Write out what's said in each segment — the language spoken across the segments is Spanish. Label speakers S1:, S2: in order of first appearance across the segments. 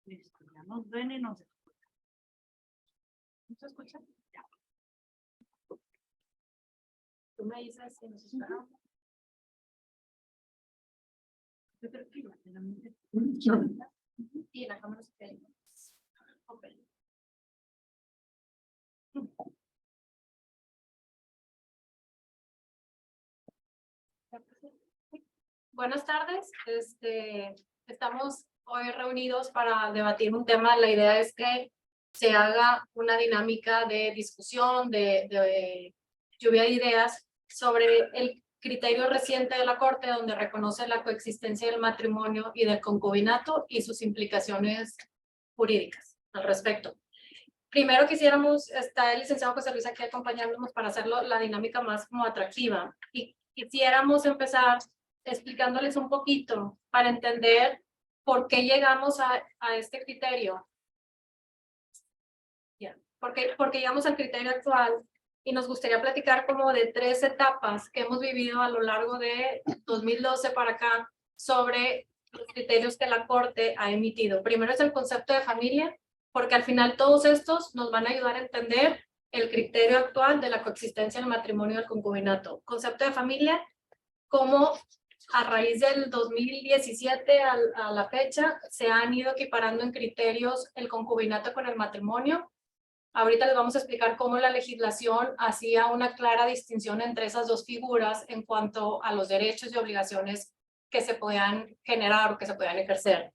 S1: Listo, ya nos ven y nos escuchan. ¿Nos escuchan? Ya.
S2: Tú me dices si nos esperamos.
S1: Yo creo que ya tenemos.
S2: Y la cámara se queda. Ok. Buenas tardes. Estamos hoy reunidos para debatir un tema. La idea es que se haga una dinámica de discusión, de lluvia de ideas sobre el criterio reciente de la Corte, donde reconoce la coexistencia del matrimonio y del concubinato y sus implicaciones jurídicas al respecto. Primero quisiéramos, está el licenciado José Luis aquí acompañándonos para hacerlo la dinámica más como atractiva. Y quisiéramos empezar explicándoles un poquito para entender por qué llegamos a este criterio. Porque llegamos al criterio actual y nos gustaría platicar como de 3 etapas que hemos vivido a lo largo de 2012 para acá sobre los criterios que la Corte ha emitido. Primero es el concepto de familia, porque al final todos estos nos van a ayudar a entender el criterio actual de la coexistencia del matrimonio y del concubinato. Concepto de familia, como a raíz del 2017 a la fecha se han ido equiparando en criterios el concubinato con el matrimonio. Ahorita les vamos a explicar cómo la legislación hacía una clara distinción entre esas dos figuras en cuanto a los derechos y obligaciones que se podían generar o que se podían ejercer.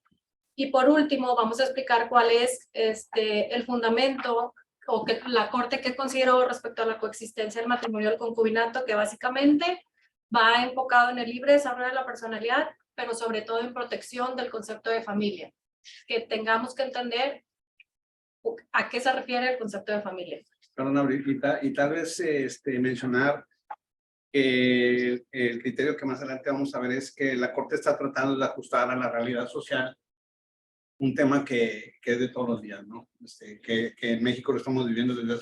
S2: Y por último, vamos a explicar cuál es el fundamento o que la Corte que consideró respecto a la coexistencia del matrimonio y el concubinato, que básicamente va enfocado en el libre desarrollo de la personalidad, pero sobre todo en protección del concepto de familia. Que tengamos que entender ¿a qué se refiere el concepto de familia?
S3: Perdón, ahorita, y tal vez mencionar que el criterio que más adelante vamos a ver es que la Corte está tratando de ajustar a la realidad social un tema que es de todos los días, ¿no? Que en México lo estamos viviendo desde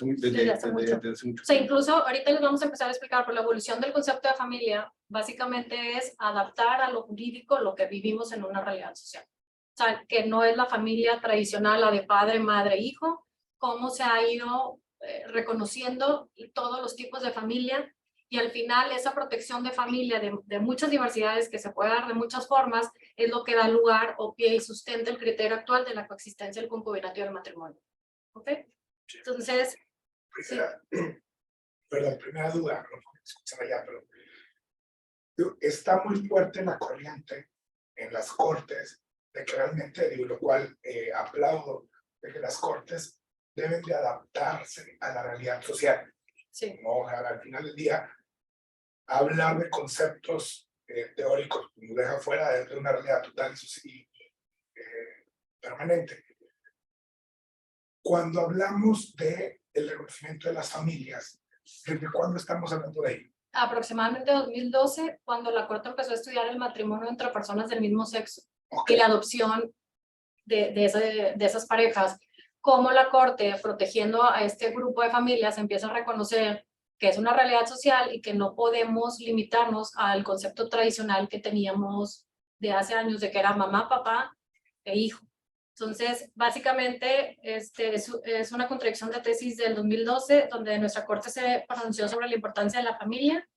S3: hace mucho tiempo.
S2: O sea, incluso ahorita les vamos a empezar a explicar por la evolución del concepto de familia, básicamente es adaptar a lo jurídico lo que vivimos en una realidad social. O sea, que no es la familia tradicional, la de padre, madre, hijo, cómo se ha ido reconociendo todos los tipos de familia y al final esa protección de familia de muchas diversidades que se puede dar de muchas formas es lo que da lugar o pie y sustenta el criterio actual de la coexistencia del concubinato y del matrimonio. ¿Ok? Entonces...
S4: Primera, sí. Perdón, primera duda, no puedo escuchar allá, pero está muy fuerte la corriente en las cortes de que realmente, digo, lo cual aplaudo, de que las cortes deben de adaptarse a la realidad social.
S2: Sí.
S4: ¿No? O sea, al final del día, hablar de conceptos teóricos nos deja fuera de una realidad total y permanente. Cuando hablamos del reconocimiento de las familias, ¿desde cuándo estamos hablando de ello?
S2: Aproximadamente 2012, cuando la Corte empezó a estudiar el matrimonio entre personas del mismo sexo.
S4: Okay.
S2: Y la adopción de esas parejas, cómo la Corte, protegiendo a este grupo de familias, empieza a reconocer que es una realidad social y que no podemos limitarnos al concepto tradicional que teníamos de hace años, de que era mamá, papá e hijo. Entonces, básicamente, es una contradicción de tesis del 2012, donde nuestra Corte se pronunció sobre la importancia de la familia,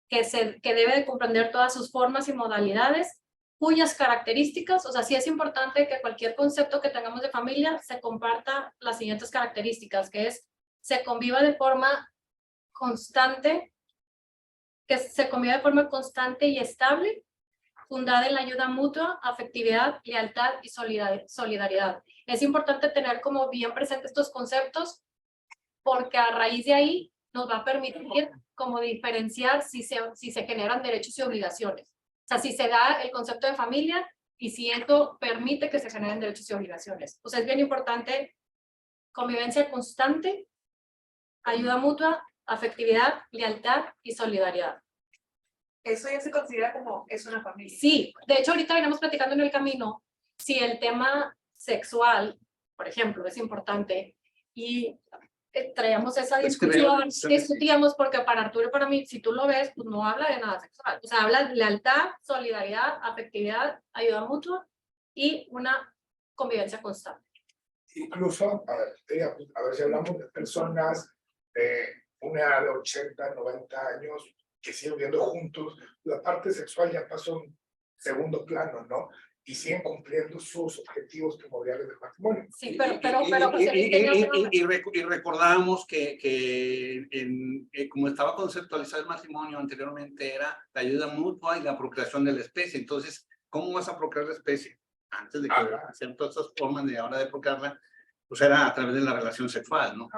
S2: que debe de comprender todas sus formas y modalidades, cuyas características, o sea, sí es importante que cualquier concepto que tengamos de familia se comparta las siguientes características, que es, se conviva de forma constante, y estable, fundada en la ayuda mutua, afectividad, lealtad y solidaridad. Es importante tener como bien presentes estos conceptos, porque a raíz de ahí nos va a permitir como diferenciar si se generan derechos y obligaciones. O sea, si se da el concepto de familia y si esto permite que se generen derechos y obligaciones. O sea, es bien importante convivencia constante, ayuda mutua, afectividad, lealtad y solidaridad.
S5: Eso ya se considera como es una familia.
S2: Sí, de hecho ahorita venimos platicando en el camino si el tema sexual, por ejemplo, es importante y traíamos esa discusión, discutíamos porque para Arturo y para mí, si tú lo ves, pues no habla de nada sexual, o sea, habla de lealtad, solidaridad, afectividad, ayuda mutua y una convivencia constante.
S4: Incluso, a ver si hablamos de personas de una edad de 80, 90 años que siguen viviendo juntos, la parte sexual ya pasó en segundo plano, ¿no? Y siguen cumpliendo sus objetivos primordiales del matrimonio.
S2: Sí, pero José Luis tenía otro-
S3: y recordábamos que como estaba conceptualizado el matrimonio anteriormente, era la ayuda mutua y la procreación de la especie. Entonces, ¿cómo vas a procrear la especie? Antes de que hacían todas esas formas de ahora de procrearla, pues era a través de la relación sexual, ¿no?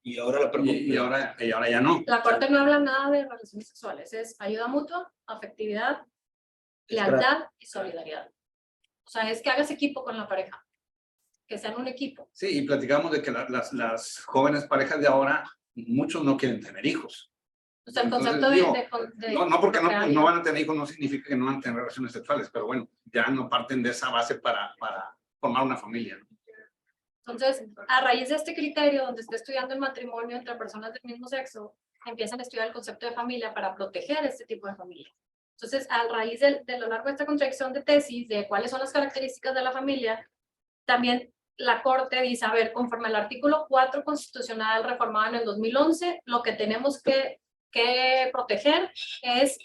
S6: Y ahora
S3: Y ahora ya no.
S2: La Corte no habla nada de relaciones sexuales, es ayuda mutua, afectividad, lealtad y solidaridad. O sea, es que hagas equipo con la pareja, que sean un equipo.
S3: Sí, y platicamos de que las jóvenes parejas de ahora, muchos no quieren tener hijos.
S2: O sea, el
S3: Entonces,
S2: concepto
S3: digo,
S2: de
S3: no porque
S2: procrear,
S3: no van a tener hijos no significa que no van a tener relaciones sexuales, pero bueno, ya no parten de esa base para formar una familia, ¿no?
S2: Entonces, a raíz de este criterio, donde está estudiando el matrimonio entre personas del mismo sexo, empiezan a estudiar el concepto de familia para proteger este tipo de familia. Entonces, a raíz de lo largo de esta contradicción de tesis, de cuáles son las características de la familia, también la Corte dice, a ver, conforme al artículo 4 constitucional reformado en el 2011, lo que tenemos que proteger es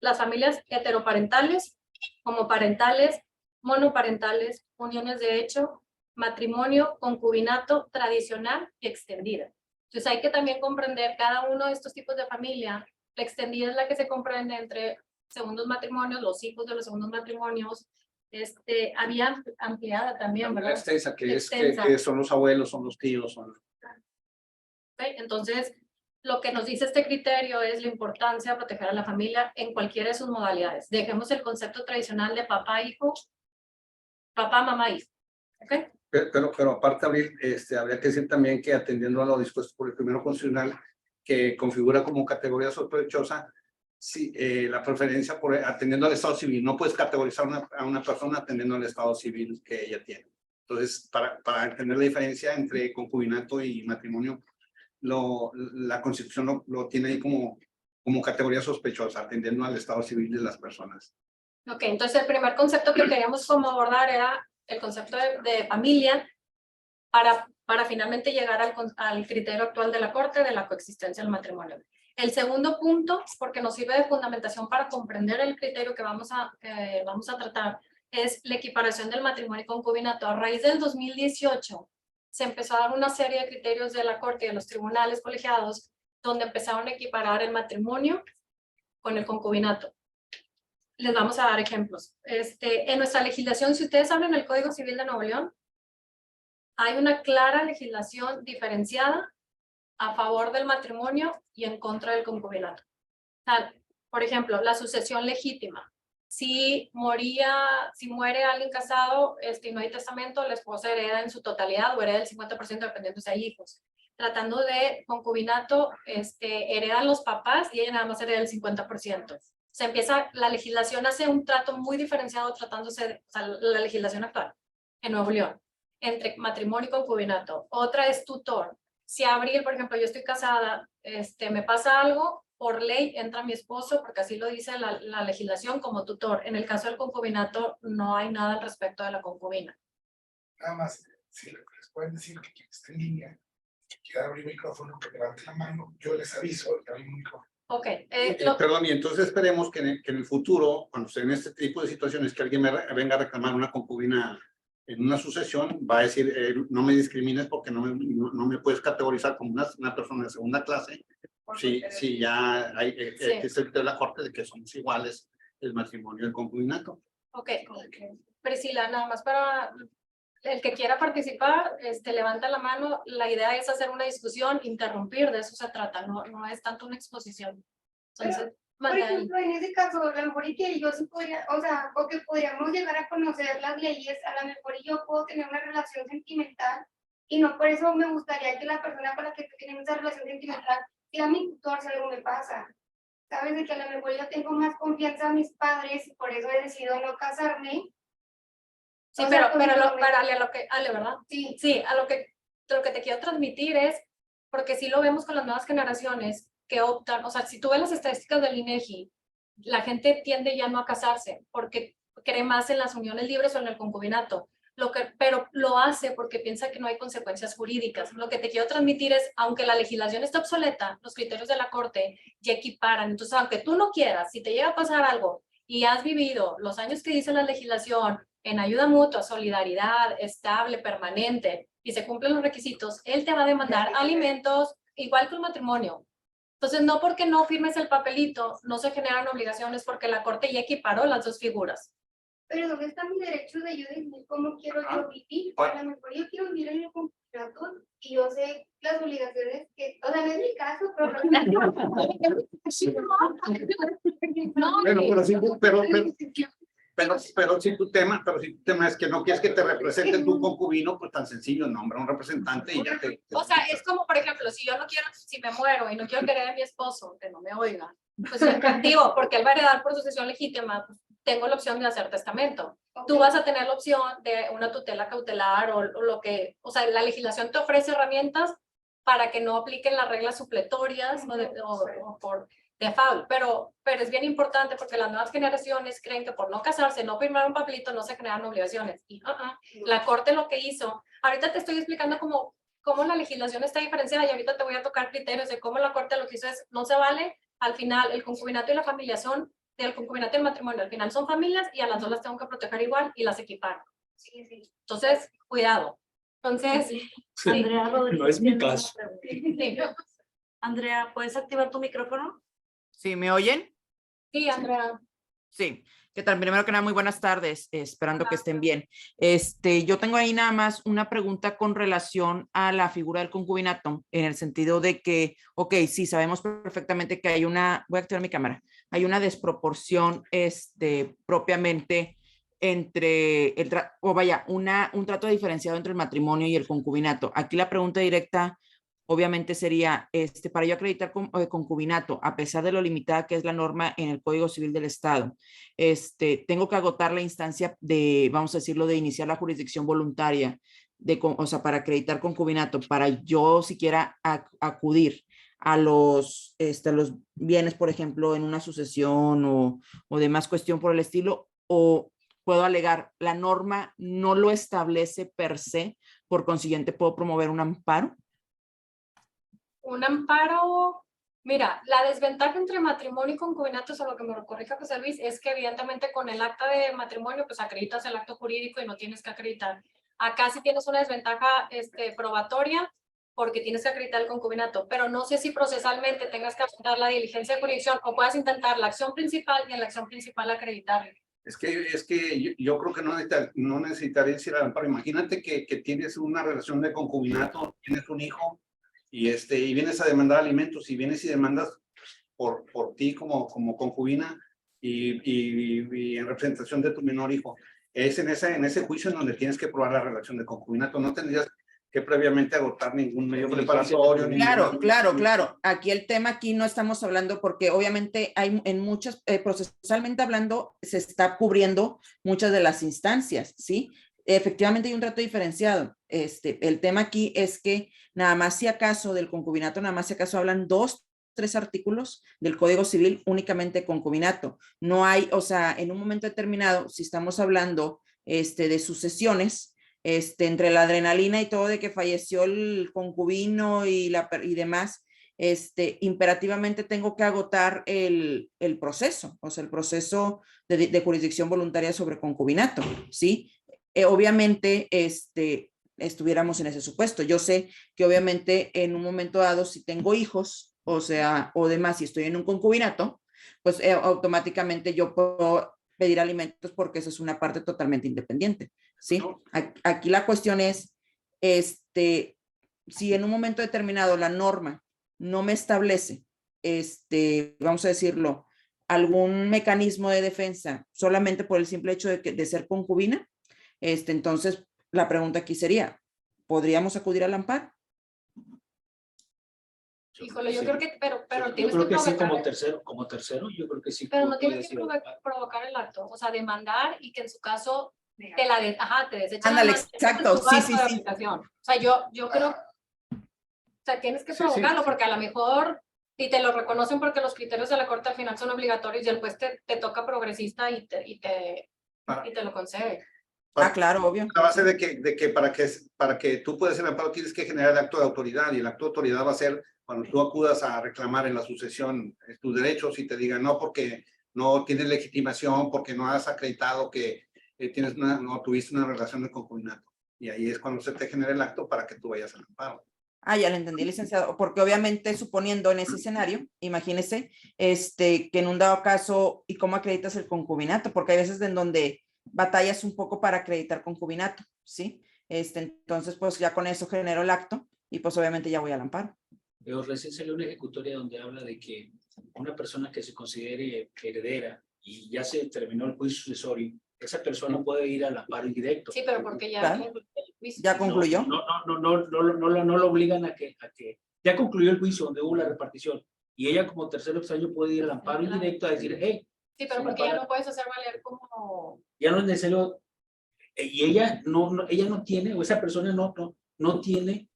S2: las familias heteroparentales, homoparentales, monoparentales, uniones de hecho, matrimonio, concubinato, tradicional y extendida. Entonces hay que también comprender cada uno de estos tipos de familia. La extendida es la que se comprende entre segundos matrimonios, los hijos de los segundos matrimonios, había ampliada también,
S3: La
S2: ¿verdad?
S3: extensa,
S2: Extensa.
S3: que son los abuelos, son los tíos, son...
S2: ¿Ok? Entonces, lo que nos dice este criterio es la importancia de proteger a la familia en cualquiera de sus modalidades. Dejemos el concepto tradicional de papá-hijo, papá, mamá, hijo. ¿Ok?
S3: Pero aparte, Abril, habría que decir también que atendiendo a lo dispuesto por el primero constitucional, que configura como categoría sospechosa, sí, la preferencia por atendiendo al estado civil. No puedes categorizar a una persona atendiendo al estado civil que ella tiene. Entonces, para entender la diferencia entre concubinato y matrimonio, la Constitución lo tiene ahí como categoría sospechosa, atendiendo al estado civil de las personas.
S2: Ok, entonces el primer concepto que queríamos como abordar era el concepto de familia para finalmente llegar al criterio actual de la Corte de la coexistencia del matrimonio. El segundo punto, porque nos sirve de fundamentación para comprender el criterio que vamos a tratar, es la equiparación del matrimonio y concubinato. A raíz del 2018 se empezó a dar una serie de criterios de la Corte y de los tribunales colegiados donde empezaron a equiparar el matrimonio con el concubinato. Les vamos a dar ejemplos. En nuestra legislación, si ustedes abren el Código Civil de Nuevo León, hay una clara legislación diferenciada a favor del matrimonio y en contra del concubinato. O sea, por ejemplo, la sucesión legítima. Si muere alguien casado y no hay testamento, la esposa hereda en su totalidad o hereda el 50% dependiendo si hay hijos. Tratando de concubinato, heredan los papás y ella nada más hereda el 50%. La legislación hace un trato muy diferenciado tratándose, la legislación actual en Nuevo León, entre matrimonio y concubinato. Otra es tutor. Si Abril, por ejemplo, yo estoy casada, me pasa algo, por ley entra mi esposo, porque así lo dice la legislación, como tutor. En el caso del concubinato, no hay nada al respecto de la concubina.
S4: Nada más, si les pueden decir que quien esté en línea, que quiera abrir el micrófono, que levante la mano, yo les aviso que abrir el micrófono.
S2: Ok.
S3: Perdón, y entonces esperemos que en el futuro, cuando se den este tipo de situaciones, que alguien venga a reclamar una concubina en una sucesión, va a decir, no me discrimines porque no me puedes categorizar como una persona de segunda clase. Sí, ya hay existe el de la Corte de que somos iguales el matrimonio y el concubinato.
S2: Ok. Priscila, nada más para el que quiera participar, levanta la mano. La idea es hacer una discusión, interrumpir, de eso se trata, no es tanto una exposición. Entonces,
S7: por ejemplo, en ese caso, a lo mejor y que yo sí podría, o sea, o que podríamos llegar a conocer las leyes, a lo mejor yo puedo tener una relación sentimental y no por eso me gustaría que la persona con la que tengo esa relación sentimental sea mi tutor si algo me pasa. Sabes, de que a lo mejor yo tengo más confianza a mis padres y por eso he decidido no casarme.
S2: Sí, pero a lo que, Ale, ¿verdad?
S7: Sí.
S2: Sí, lo que te quiero transmitir es, porque sí lo vemos con las nuevas generaciones que optan, o sea, si tú ves las estadísticas del INEGI, la gente tiende ya no a casarse porque cree más en las uniones libres o en el concubinato. pero lo hace porque piensa que no hay consecuencias jurídicas. Lo que te quiero transmitir es, aunque la legislación está obsoleta, los criterios de la Corte ya equiparan. Entonces, aunque tú no quieras, si te llega a pasar algo y has vivido los años que dice la legislación en ayuda mutua, solidaridad, estable, permanente, y se cumplen los requisitos, él te va a demandar alimentos, igual que un matrimonio. Entonces, no porque no firmes el papelito, no se generan obligaciones porque la Corte ya equiparó las dos figuras.
S7: Pero ¿dónde está mi derecho de yo decidir cómo quiero yo vivir? A lo mejor yo quiero vivir en el concubinato y yo sé las obligaciones que, o sea, no es mi caso, pero
S2: No,
S3: Pero si tu tema es que no quieres que te represente tu concubino, pues tan sencillo, nombra un representante y ya te.
S2: o sea, es como, por ejemplo, si yo no quiero, si me muero y no quiero querer a mi esposo, que no me oiga, pues es activo, porque él va a heredar por sucesión legítima, pues, tengo la opción de hacer testamento. Tú vas a tener la opción de una tutela cautelar o lo que, o sea, la legislación te ofrece herramientas para que no apliquen las reglas supletorias o por default, pero es bien importante porque las nuevas generaciones creen que por no casarse, no firmar un papelito, no se generan obligaciones. Y la Corte lo que hizo, ahorita te estoy explicando cómo la legislación está diferenciada y ahorita te voy a tocar criterios de cómo la Corte lo que hizo es, no se vale, al final el concubinato y la familia son, del concubinato y el matrimonio, al final son familias y a las dos las tengo que proteger igual y las equipar. Entonces, cuidado. Entonces,
S1: Andrea Rodríguez.
S6: No es mi caso.
S2: sí,
S1: Andrea, ¿puedes activar tu micrófono?
S8: ¿Sí me oyen?
S2: sí, Andrea.
S8: Sí. ¿Qué tal? Primero que nada, muy buenas tardes, esperando que estén bien. Yo tengo ahí nada más una pregunta con relación a la figura del concubinato, en el sentido de que, ok, sí, sabemos perfectamente que hay una, voy a activar mi cámara, hay una desproporción propiamente entre un trato diferenciado entre el matrimonio y el concubinato. Aquí la pregunta directa obviamente sería, para yo acreditar concubinato, a pesar de lo limitada que es la norma en el Código Civil del Estado, tengo que agotar la instancia de, vamos a decirlo, de iniciar la jurisdicción voluntaria, o sea, para acreditar concubinato, para yo siquiera acudir a los bienes, por ejemplo, en una sucesión o demás cuestión por el estilo, o puedo alegar, la norma no lo establece per se, por consiguiente puedo promover un amparo.
S2: Un amparo, mira, la desventaja entre matrimonio y concubinato, es a lo que me corrija José Luis, es que evidentemente con el acta de matrimonio, pues acreditas el acto jurídico y no tienes que acreditar. Acá sí tienes una desventaja probatoria, porque tienes que acreditar el concubinato, pero no sé si procesalmente tengas que afrontar la diligencia de jurisdicción o puedas intentar la acción principal y en la acción principal acreditar.
S3: Es que yo creo que no necesitarías ir al amparo. Imagínate que tienes una relación de concubinato, tienes un hijo, y vienes a demandar alimentos y vienes y demandas por ti como concubina y en representación de tu menor hijo. Es en ese juicio en donde tienes que probar la relación de concubinato. No tendrías que previamente agotar ningún medio preparatorio.
S8: Claro. Aquí el tema no estamos hablando porque obviamente hay en muchas, procesalmente hablando, se está cubriendo muchas de las instancias, ¿sí? Efectivamente hay un trato diferenciado. El tema aquí es que nada más si acaso del concubinato, nada más si acaso hablan 2, 3 artículos del Código Civil únicamente concubinato. No hay, o sea, en un momento determinado, si estamos hablando de sucesiones, entre la adrenalina y todo de que falleció el concubino y demás, imperativamente tengo que agotar el proceso, o sea, el proceso de jurisdicción voluntaria sobre concubinato, ¿sí? Obviamente, estuviéramos en ese supuesto. Yo sé que obviamente en un momento dado, si tengo hijos, o sea, o demás, si estoy en un concubinato, pues automáticamente yo puedo pedir alimentos porque esa es una parte totalmente independiente, ¿sí? Aquí la cuestión es, si en un momento determinado la norma no me establece, vamos a decirlo, algún mecanismo de defensa solamente por el simple hecho de ser concubina, entonces la pregunta aquí sería, ¿podríamos acudir al amparo?
S2: Híjole, yo creo que, pero
S6: Yo
S2: tienes
S6: creo
S2: que
S6: que sí,
S2: provocar,
S6: como tercero, yo creo que sí.
S2: pero no tienes
S6: puedes
S2: que
S6: ir al amparo.
S2: provocar el acto, o sea, demandar y que en su caso te desechen.
S8: Ándale, exacto, sí.
S2: O sea, yo creo, o sea, tienes que provocarlo porque a lo mejor, y te lo reconocen porque los criterios de la Corte al final son obligatorios y el juez te toca progresista y te lo concede.
S8: Ah, claro, obvio.
S3: La base de que para que tú puedas ser amparo tienes que generar el acto de autoridad, y el acto de autoridad va a ser cuando tú acudas a reclamar en la sucesión tus derechos y te digan no porque no tienes legitimación, porque no has acreditado que no tuviste una relación de concubinato. Y ahí es cuando se te genera el acto para que tú vayas al amparo.
S8: Ah, ya lo entendí, licenciado, porque obviamente suponiendo en ese escenario, imagínese, que en un dado caso, ¿y cómo acreditas el concubinato? Porque hay veces en donde batallas un poco para acreditar concubinato, ¿sí? Entonces, pues ya con eso genero el acto y pues obviamente ya voy al amparo.
S6: Pero recién salió una ejecutoria donde habla de que una persona que se considere heredera y ya se terminó el juicio sucesorio, esa persona puede ir al amparo indirecto.
S2: Sí, pero porque ya
S8: Claro.
S2: concluyó el juicio.
S8: ¿Ya concluyó?
S6: No lo obligan a que ya concluyó el juicio donde hubo la repartición y ella como tercero extraño puede ir al amparo
S2: Claro.
S6: indirecto a decir, hey,
S2: Sí, pero
S6: sí,
S2: porque ya
S6: para-
S2: no puedes hacer valer como...
S6: ya no es necesario, y ella no tiene, o esa persona no tiene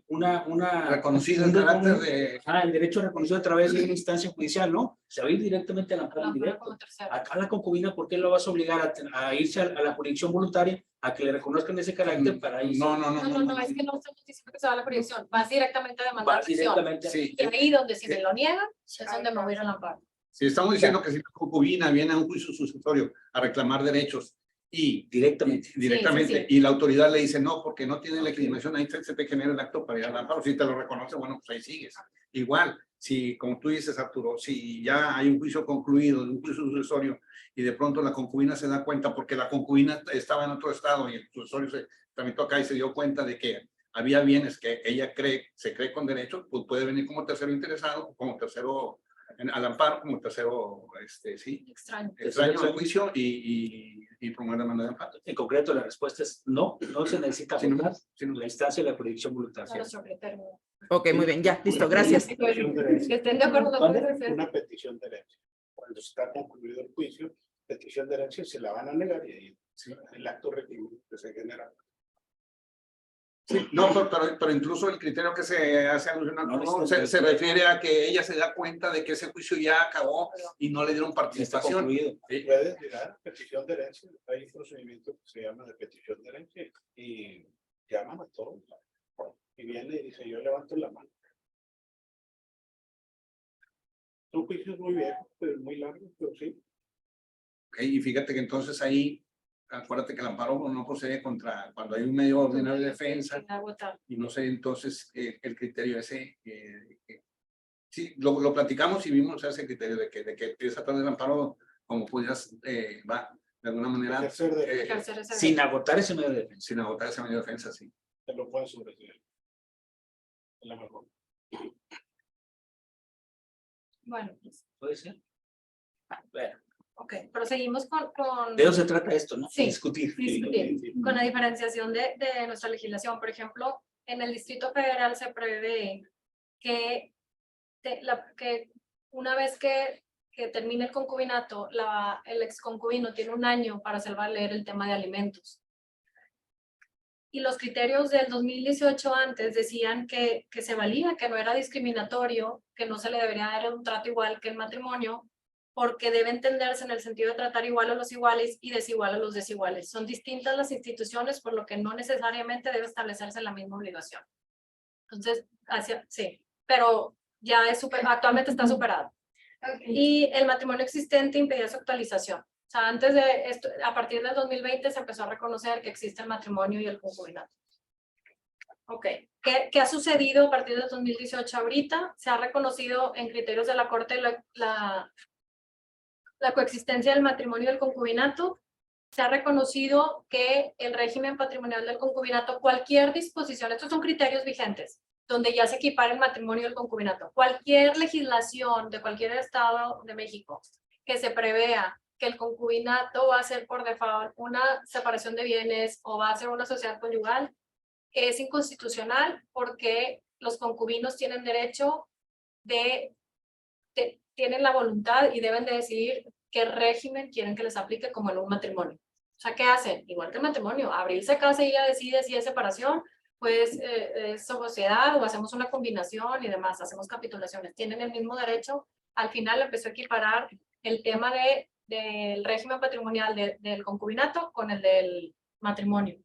S6: una
S3: Reconocido el carácter de...
S6: el derecho reconocido a través de una instancia judicial, ¿no? Se va a ir directamente al amparo indirecto.
S2: como tercero.
S6: Acá la concubina, ¿por qué lo vas a obligar a irse a la jurisdicción voluntaria a que le reconozcan ese carácter para irse?
S3: No,
S2: Es que no estamos diciendo que se va a la jurisdicción, vas directamente a demandar
S6: Vas
S2: acción.
S6: directamente.
S3: Sí.
S2: Y ahí donde si me lo niegan, es donde me voy a ir al amparo.
S3: Si estamos diciendo que si la concubina viene a un juicio sucesorio a reclamar derechos y
S6: Directamente.
S2: Sí.
S3: y la autoridad le dice no, porque no tiene legitimación, ahí se te genera el acto para ir al amparo. Si te lo reconoce, bueno, pues ahí sigues. Igual, si, como tú dices, Arturo, si ya hay un juicio concluido, un juicio sucesorio, y de pronto la concubina se da cuenta, porque la concubina estaba en otro estado y el sucesorio se tramitó acá y se dio cuenta de que había bienes que ella se cree con derecho, pues puede venir como tercero interesado, como tercero al amparo, como tercero, sí,
S2: Extraño.
S3: extraño al juicio y promover la demanda de amparo.
S6: En concreto, la respuesta es no se necesita
S3: Sí, no,
S6: votar
S3: sí, no.
S6: la instancia de la jurisdicción
S2: A
S6: voluntaria.
S2: nuestro criterio.
S8: Ok, muy bien, ya, listo, gracias.
S2: Que estén de acuerdo, lo pueden hacer.
S9: Una petición de herencia. Cuando está concluido el juicio, petición de herencia se la van a negar y ahí el acto requerido que se genera.
S3: Sí, no, pero incluso el criterio que se hace alusión al
S6: No,
S3: se refiere a que ella se da cuenta de que ese juicio ya acabó y no le dieron
S6: Está
S3: participación.
S6: concluido.
S9: Puedes llegar petición de herencia. Hay un procedimiento que se llama de petición de herencia y llaman a todos. Y viene y dice, yo levanto la mano. Son juicios muy viejos, pero muy largos, pero sí.
S3: Ok, y fíjate que entonces ahí, acuérdate que el amparo no procede contra cuando hay un medio ordinario de defensa. Y no sé, entonces, el criterio ese, sí, lo platicamos y vimos ese criterio de que es a través del amparo, como pudieras, va, de alguna manera,
S9: Ejercer derecho.
S2: Ejercer ese
S6: Sin
S2: derecho.
S6: agotar ese medio de defensa.
S3: sin agotar ese medio de defensa, sí.
S9: Te lo puedes sobreseer. Es la mejor.
S2: Bueno, pues,
S6: ¿Puede ser? Bueno,
S2: ok. Proseguimos con
S6: de eso se trata esto, ¿no?
S2: Sí.
S6: Discutir.
S2: con la diferenciación de nuestra legislación. Por ejemplo, en el Distrito Federal se prevé que, que una vez que termine el concubinato, el exconcubino tiene 1 año para hacer valer el tema de alimentos. Y los criterios del 2018 antes decían que se valía, que no era discriminatorio, que no se le debería dar un trato igual que el matrimonio, porque debe entenderse en el sentido de tratar igual a los iguales y desigual a los desiguales. Son distintas las instituciones, por lo que no necesariamente debe establecerse la misma obligación. Entonces, sí, pero ya actualmente está superado. Y el matrimonio existente impedía su actualización. O sea, antes de esto, a partir del 2020 se empezó a reconocer que existe el matrimonio y el concubinato. Ok, ¿qué ha sucedido a partir del 2018 ahorita? Se ha reconocido en criterios de la Corte la coexistencia del matrimonio y del concubinato. Se ha reconocido que el régimen patrimonial del concubinato, cualquier disposición, estos son criterios vigentes, donde ya se equipara el matrimonio y el concubinato. Cualquier legislación de cualquier estado de México que se prevea que el concubinato va a ser por default una separación de bienes o va a ser una sociedad conyugal, es inconstitucional porque los concubinos tienen derecho tienen la voluntad y deben de decidir qué régimen quieren que les aplique como en un matrimonio. O sea, ¿qué hacen? Igual que el matrimonio, abrirse casa y ella decide si es separación, pues es sociedad o hacemos una combinación y demás, hacemos capitulaciones. Tienen el mismo derecho. Al final empezó a equiparar el tema de del régimen patrimonial del concubinato con el del matrimonio.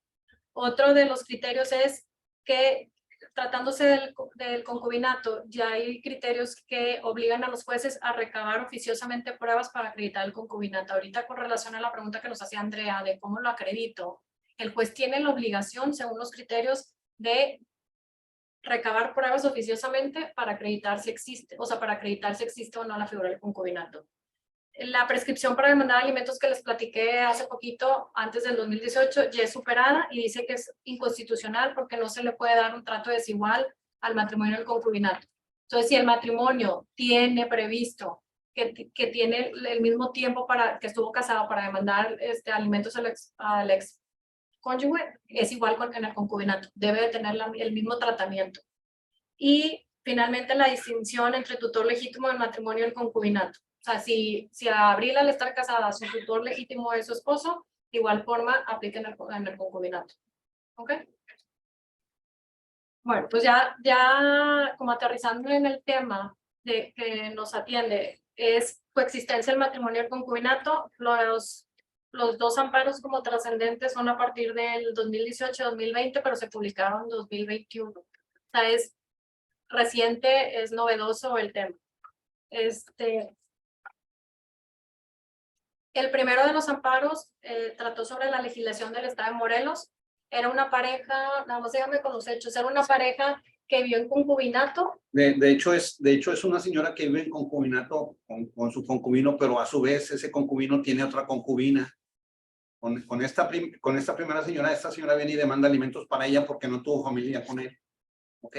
S2: Otro de los criterios es que, tratándose del concubinato, ya hay criterios que obligan a los jueces a recabar oficiosamente pruebas para acreditar el concubinato. Ahorita, con relación a la pregunta que nos hacía Andrea de cómo lo acredito, el juez tiene la obligación, según los criterios, de recabar pruebas oficiosamente para acreditar si existe, o sea, para acreditar si existe o no la figura del concubinato. La prescripción para demandar alimentos que les platiqué hace poquito, antes del 2018, ya es superada y dice que es inconstitucional porque no se le puede dar un trato desigual al matrimonio y al concubinato. Entonces, si el matrimonio tiene previsto que tiene el mismo tiempo para que estuvo casado para demandar alimentos al ex cónyuge, es igual en el concubinato, debe de tener el mismo tratamiento. Y finalmente, la distinción entre tutor legítimo del matrimonio y el concubinato. O sea, si a Abril, al estar casada, su tutor legítimo es su esposo, de igual forma aplica en el concubinato. ¿Ok? Bueno, pues ya como aterrizando en el tema que nos atiende, es coexistencia del matrimonio y el concubinato. Los dos amparos como trascendentes son a partir del 2018-2020, pero se publicaron en 2021. O sea, es reciente, es novedoso el tema. El primero de los amparos trató sobre la legislación del estado de Morelos. Era una pareja, nada más dígame con los hechos, era una pareja que vivió en concubinato.
S3: De hecho es una señora que vive en concubinato con su concubino, pero a su vez ese concubino tiene otra concubina. Con esta primera señora, esta señora viene y demanda alimentos para ella porque no tuvo familia con él. ¿Ok?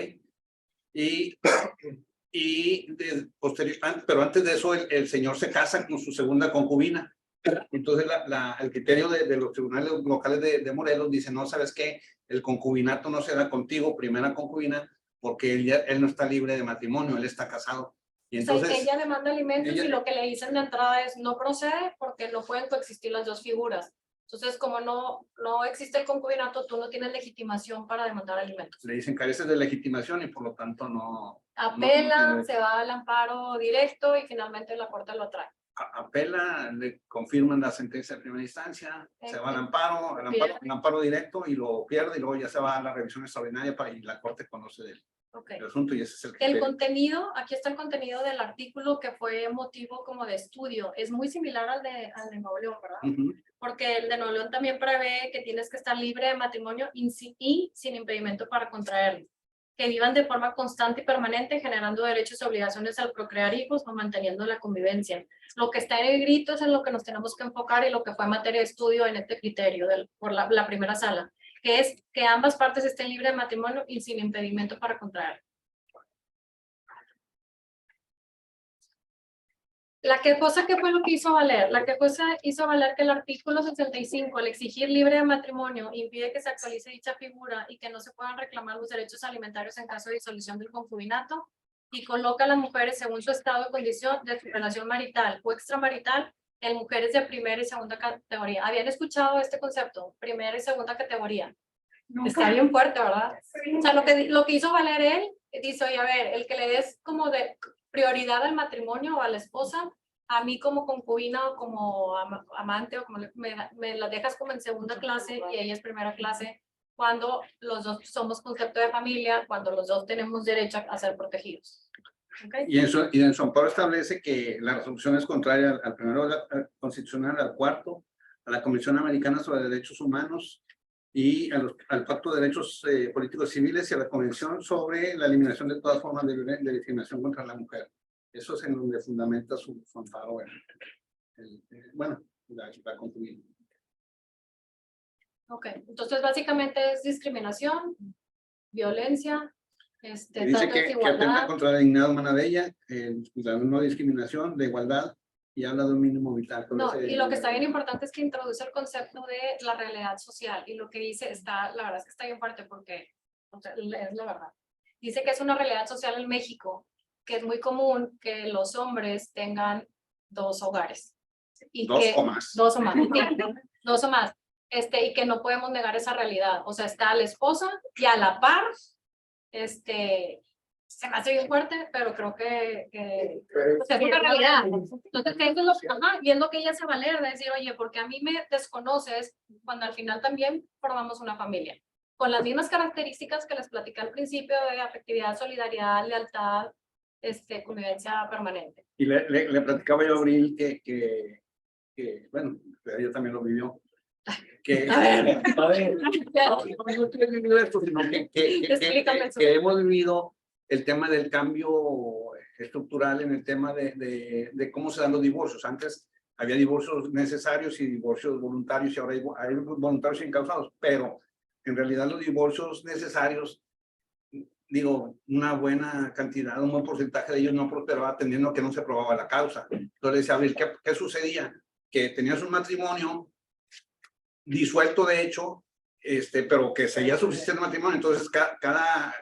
S3: Pero antes de eso el señor se casa con su segunda concubina. Entonces el criterio de los tribunales locales de Morelos dice, no, ¿sabes qué? El concubinato no se da contigo, primera concubina, porque él no está libre de matrimonio, él está casado. Y entonces,
S2: o sea, ella demanda alimentos y lo que le dicen de entrada es no procede porque no pueden coexistir las dos figuras. Entonces, como no existe el concubinato, tú no tienes legitimación para demandar alimentos.
S3: Le dicen careces de legitimación y por lo tanto no...
S2: Apela, se va al amparo directo y finalmente la corte lo trae.
S3: Apela, le confirman la sentencia de primera instancia, se va al amparo directo y lo pierde y luego ya se va a la revisión extraordinaria y la corte conoce del asunto y ese es el criterio.
S2: El contenido, aquí está el contenido del artículo que fue motivo como de estudio, es muy similar al de Nuevo León, ¿verdad? Porque el de Nuevo León también prevé que tienes que estar libre de matrimonio y sin impedimento para contraerlo, que vivan de forma constante y permanente, generando derechos y obligaciones al procrear hijos o manteniendo la convivencia. Lo que está en el grito es en lo que nos tenemos que enfocar y lo que fue materia de estudio en este criterio por la primera sala, que es que ambas partes estén libres de matrimonio y sin impedimento para contraer. La quejosa, ¿qué fue lo que hizo valer? La quejosa hizo valer que el artículo 65, al exigir libre de matrimonio, impide que se actualice dicha figura y que no se puedan reclamar los derechos alimentarios en caso de disolución del concubinato, y coloca a las mujeres según su estado de condición de su relación marital o extramarital en mujeres de primera y segunda categoría. ¿Habían escuchado este concepto? Primera y segunda categoría. No, está bien fuerte, ¿verdad? O sea, lo que hizo valer él, dice, oye, a ver, el que le des como de prioridad al matrimonio o a la esposa, a mí como concubina o como amante, o como me la dejas como en segunda clase y ella es primera clase, cuando los dos somos concepto de familia, cuando los dos tenemos derecho a ser protegidos. ¿Okay?
S3: Y en su amparo establece que la resolución es contraria al primero constitucional, al cuarto, a la Convención Americana sobre Derechos Humanos y al Pacto de Derechos Políticos Civiles y a la Convención sobre la eliminación de todas formas de discriminación contra la mujer. Eso es en donde fundamenta su amparo, la concubina.
S2: Ok, entonces básicamente es discriminación, violencia,
S3: Dice que atenta contra la dignidad humana de ella, la no discriminación, de igualdad, y habla de un mínimo vital.
S2: No, y lo que está bien importante es que introduce el concepto de la realidad social, y lo que dice la verdad es que está bien fuerte porque es la verdad. Dice que es una realidad social en México, que es muy común que los hombres tengan dos hogares.
S3: Dos o más.
S2: Dos o más. Dos o más. Y que no podemos negar esa realidad. O sea, está la esposa y a la par, se me hace bien fuerte, pero creo que
S4: Pero
S2: pues, es una realidad. Entonces, eso es lo, ajá, viendo que ella se va a leer, de decir, oye, porque a mí me desconoces cuando al final también formamos una familia. Con las mismas características que les platicé al principio de afectividad, solidaridad, lealtad, convivencia permanente.
S3: Y le platicaba yo a Abril bueno, ella también lo vivió, que,
S2: A ver.
S3: a ver, no que he vivido esto, sino
S2: Explícame eso.
S3: que hemos vivido el tema del cambio estructural en el tema de cómo se dan los divorcios. Antes había divorcios necesarios y divorcios voluntarios y ahora hay voluntarios encausados, pero en realidad los divorcios necesarios, digo, una buena cantidad, un buen porcentaje de ellos no prosperaba atendiendo a que no se probaba la causa. Entonces decía, Abril, ¿qué sucedía? Que tenías un matrimonio disuelto de hecho, pero que seguía subsistiendo el matrimonio, entonces cada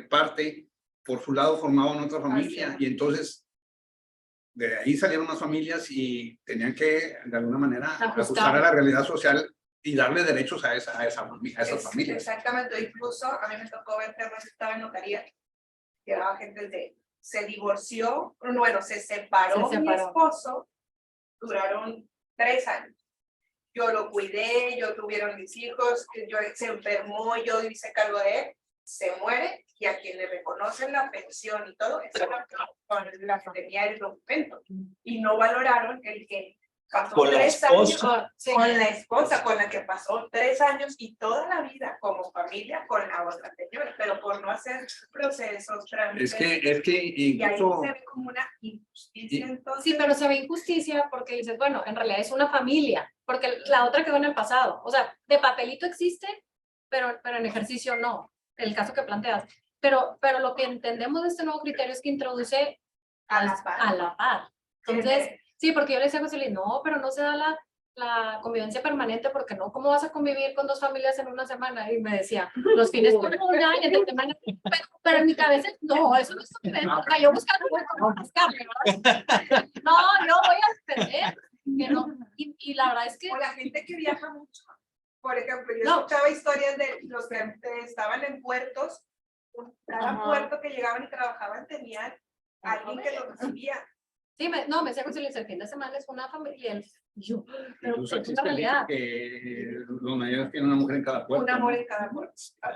S3: parte por su lado formaban otra familia y entonces de ahí salieron más familias y tenían que de alguna manera ajustar a la realidad social y darle derechos a esas familias.
S5: Exactamente, incluso a mí me tocó ver temas, estaba en notaría, llevaba gente se divorció, bueno, se separó mi esposo, duraron 3 años. Yo lo cuidé, yo tuvieron mis hijos, se enfermó, yo hice cargo de él, se muere y a quien le reconocen la pensión y todo, es la que tenía el documento. Y no valoraron el que pasó
S6: Con la
S5: 3 años
S6: esposa.
S5: con la esposa, con la que pasó 3 años y toda la vida como familia con la otra señora, pero por no hacer procesos, trámites.
S3: Es que
S5: Y ahí
S3: incluso...
S5: se ve como una injusticia, entonces.
S2: Sí, pero se ve injusticia porque dices, bueno, en realidad es una familia, porque la otra quedó en el pasado. O sea, de papelito existe, pero en ejercicio no, el caso que planteas. Pero lo que entendemos de este nuevo criterio es que introduce
S5: A la par.
S2: a la par. Entonces, sí, porque yo le decía a José Luis, no, pero no se da la convivencia permanente, porque no, ¿cómo vas a convivir con 2 familias en una semana? Y me decía, los fines de semana, entre semana, pero en mi cabeza, no, eso no es convivencia, o sea, yo buscando cómo buscarme, ¿verdad? No, yo voy a defender, que no, y la verdad es que...
S5: O la gente que viaja mucho. Por ejemplo, yo
S2: No.
S5: escuchaba historias de los que estaban en puertos, cada
S2: Ajá.
S5: puerto que llegaban y trabajaban tenían a alguien que los recibía.
S2: Sí, me decía José Luis, el fin de semana es una familia, y yo, pero
S3: Incluso
S2: es una
S3: existe el dicho
S2: realidad.
S3: que los mayores tienen una mujer en cada puerto.
S5: Un amor en cada puerto.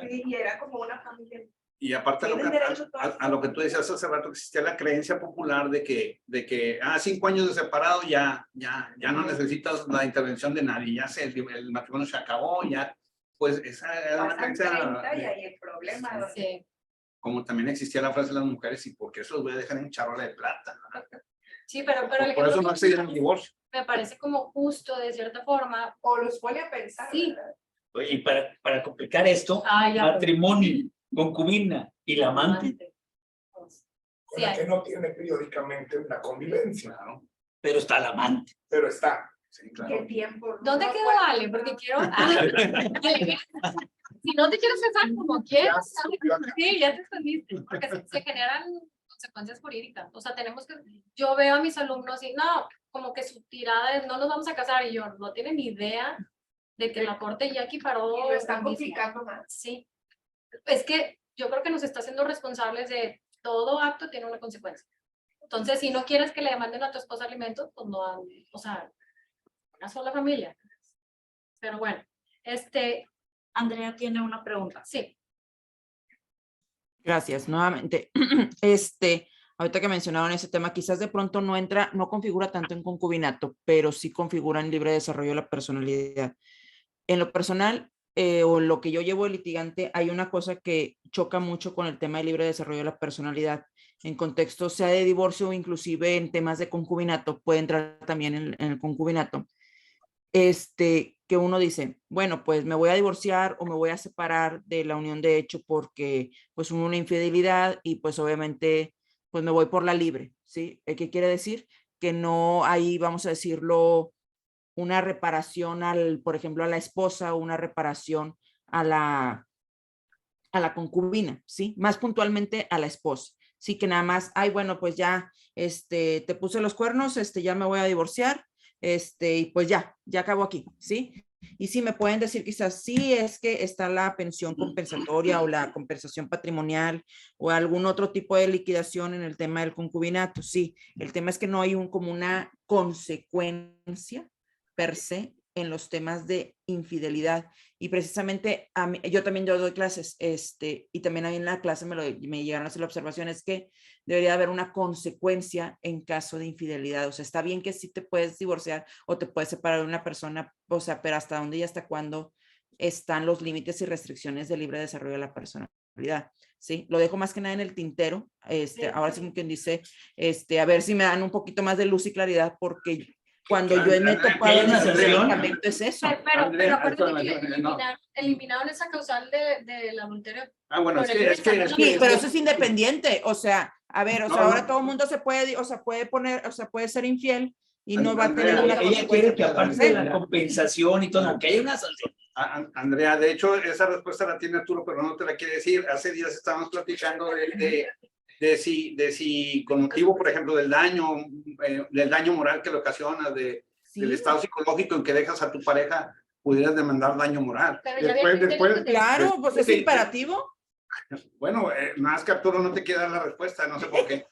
S5: Y era como una familia.
S3: Y aparte
S5: Tienen derecho todos.
S3: a lo que tú decías hace rato, existía la creencia popular de que 5 años de separado ya no necesitas la intervención de nadie, el matrimonio se acabó, ya, pues esa era una
S5: Pasan
S3: creencia,
S5: 30 y ahí el problema.
S2: Sí.
S3: como también existía la frase de las mujeres, y porque eso los voy a dejar en charola de plata.
S2: Sí, pero el
S3: Por
S2: ejemplo
S3: eso no
S2: que
S3: accedieron al divorcio.
S2: me parece como justo de cierta forma.
S5: O los pone a pensar.
S2: Sí.
S5: ¿verdad?
S6: Y para complicar esto,
S2: Ah, ya.
S6: matrimonio, concubina y la amante,
S4: con
S2: Sí,
S4: la
S2: hay.
S4: que no tiene periódicamente una convivencia,
S3: Claro,
S6: pero está la amante.
S4: pero está.
S3: sí, claro.
S5: ¿Qué tiempo?
S2: ¿Dónde
S5: No
S2: quedó
S5: puede-
S2: Ale? Porque quiero. Ale, si no te quieres casar como quieras, sí, ya te entendiste. Porque se generan consecuencias jurídicas. O sea, tenemos que. Yo veo a mis alumnos y no, como que su tirada es no nos vamos a casar y yo no tienen ni idea de que la corte ya equiparó.
S5: Y lo están
S2: lo mismo.
S5: complicando más.
S2: Sí. Es que yo creo que nos está haciendo responsables de todo acto tiene una consecuencia. Entonces, si no quieres que le demanden a tu esposa alimentos, pues no, o sea, una sola familia. Pero bueno,
S1: Andrea tiene una pregunta.
S2: sí.
S8: Gracias, nuevamente. Ahorita que mencionaban ese tema, quizás de pronto no configura tanto en concubinato, pero sí configura en libre desarrollo de la personalidad. En lo personal, o en lo que yo llevo de litigante, hay una cosa que choca mucho con el tema de libre desarrollo de la personalidad. En contexto, sea de divorcio o inclusive en temas de concubinato, puede entrar también en el concubinato. Que uno dice, bueno, pues me voy a divorciar o me voy a separar de la unión de hecho porque pues hubo una infidelidad y pues obviamente pues me voy por la libre, ¿sí? ¿Qué quiere decir? Que no hay, vamos a decirlo, una reparación por ejemplo, a la esposa o una reparación a la concubina, ¿sí? Más puntualmente a la esposa, ¿sí? Que nada más, ay, bueno, pues ya, te puse los cuernos, ya me voy a divorciar, y pues ya acabó aquí, ¿sí? Y sí, me pueden decir quizás, sí, es que está la pensión compensatoria o la compensación patrimonial o algún otro tipo de liquidación en el tema del concubinato. Sí, el tema es que no hay como una consecuencia per se en los temas de infidelidad. Y precisamente yo también doy clases, y también ahí en la clase me llegaron a hacer la observación, es que debería haber una consecuencia en caso de infidelidad. O sea, está bien que sí te puedes divorciar o te puedes separar de una persona, o sea, pero hasta dónde y hasta cuándo están los límites y restricciones del libre desarrollo de la personalidad. Sí, lo dejo más que nada en el tintero. Ahora sí, como quien dice, a ver si me dan un poquito más de luz y claridad, porque cuando yo me he topado en ese medicamento es eso.
S2: Pero acuérdate que eliminaron esa causal del adulterio.
S3: Bueno,
S2: Sí,
S8: pero eso es independiente. O sea, a ver, o sea, ahora todo el mundo se puede, o sea, puede poner, o sea, puede ser infiel y no va a tener una
S6: ella quiere que aparte de la compensación y todo, que haya una sanción.
S3: Andrea, de hecho, esa respuesta la tiene Arturo, pero no te la quiere decir. Hace días estábamos platicando de si con motivo, por ejemplo, del daño moral que le ocasiona, del estado psicológico en que dejas a tu pareja, pudieras demandar daño moral.
S8: Claro, pues es imperativo.
S3: Bueno, más que Arturo no te quiere dar la respuesta, no sé por qué.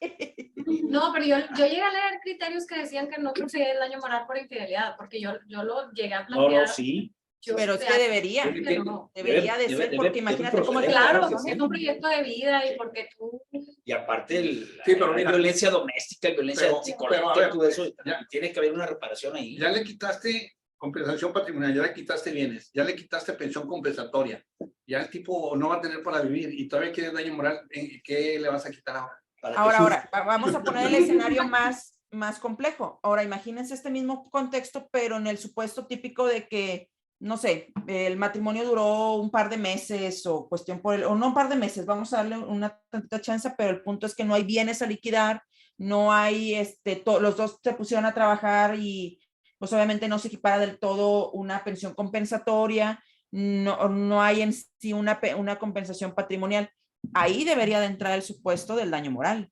S2: No, pero yo llegué a leer criterios que decían que no procedía el daño moral por infidelidad, porque yo lo llegué a plantear.
S6: No, sí.
S8: Pero es que debería de ser, porque imagínate cómo es.
S2: Claro, es un proyecto de vida y porque tú...
S6: Y aparte
S3: pero
S6: la violencia doméstica, violencia psicológica, todo eso,
S3: ya,
S6: tiene que haber una reparación ahí.
S3: Ya le quitaste compensación patrimonial, ya le quitaste bienes, ya le quitaste pensión compensatoria, ya el tipo no va a tener para vivir y todavía quiere daño moral, ¿qué le vas a quitar ahora?
S8: Ahora, vamos a poner el escenario más complejo. Ahora, imagínense este mismo contexto, pero en el supuesto típico de que, no sé, el matrimonio duró un par de meses o cuestión o no un par de meses, vamos a darle una tantita chance, pero el punto es que no hay bienes a liquidar, no hay, los dos se pusieron a trabajar y pues obviamente no se equipara del todo una pensión compensatoria, no hay en sí una compensación patrimonial. Ahí debería de entrar el supuesto del daño moral,